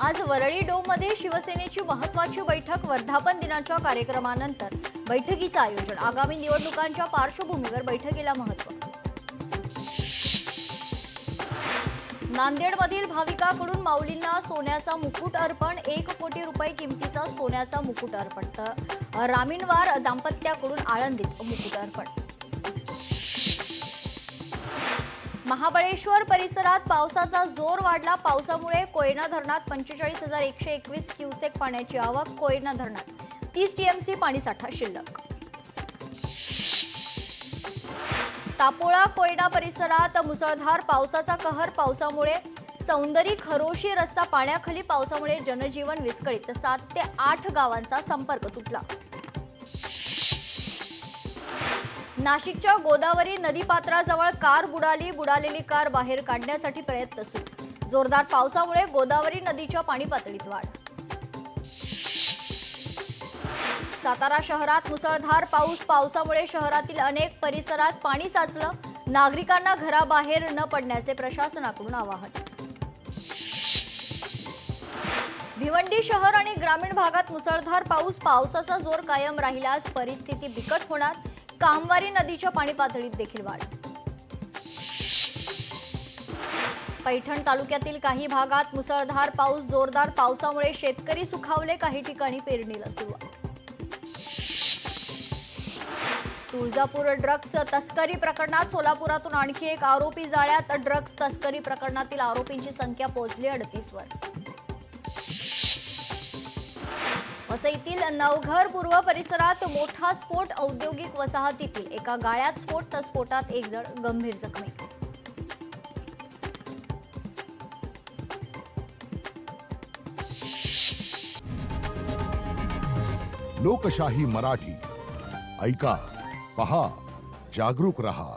आज वरळी डोममध्ये शिवसेनेची महत्त्वाची बैठक वर्धापन दिनाच्या कार्यक्रमानंतर बैठकीचं आयोजन आगामी निवडणुकांच्या पार्श्वभूमीवर बैठकीला महत्त्व। नांदेडमधील भाविकाकडून माऊलींना सोन्याचा मुकुट अर्पण 1 कोटी रुपये किमतीचा सोन्याचा मुकुट अर्पण तर रामीणवार दाम्पत्याकडून आळंदीत मुकुट अर्पण। महाबळेश्वर परिसरात पावसाचा जोर वाढला। पावसामुळे कोयना धरणात 45,121 क्युसेक पाण्याची आवक। कोयना धरणात 30 टीएमसी पाणीसाठा शिल्लक। तापोळा कोयना परिसरात मुसळधार पावसाचा कहर। पावसामुळे सौंदरी खरोशी रस्ता पाण्याखाली। पावसामुळे जनजीवन विस्कळीत। 7 ते 8 गावांचा संपर्क तुटला। नाशिकच्या गोदावरी नदीपात्राजवळ कार बुडाली। बुडालेली कार बाहेर काढण्यासाठी प्रयत्न सुरू। जोरदार पावसामुळे गोदावरी नदीच्या पाणी पातळीत वाढ। सातारा शहरात मुसळधार पाऊस। पावसामुळे शहरातील अनेक परिसरात पाणी साचलं। नागरिकांना घराबाहेर न पडण्याचे प्रशासनाकडून आवाहन। भिवंडी शहर आणि ग्रामीण भागात मुसळधार पाऊस। पावसाचा जोर कायम राहिल्यास परिस्थिती बिकट होणार। कामवारी नदीच्या पाणी पातळीत देखील वाढ। पैठण तालुक्यातील काही भागात मुसळधार पाऊस। जोरदार पावसामुळे शेतकरी सुखावले। काही ठिकाणी पेरणीला सुरुवात। तुळजापूर ड्रग्स तस्करी प्रकरणात सोलापुरातून आणखी एक आरोपी जाळ्यात। ड्रग्स तस्करी प्रकरणातील आरोपींची संख्या पोहोचली 38 वर। वसईतील नवघर पूर्व परिसरात मोठा स्फोट। औद्योगिक वसाहतीतील एका गाळ्यात स्फोट तर स्फोटात एक जण गंभीर जखमी। लोकशाही मराठी ऐका, पहा, जागरूक रहा।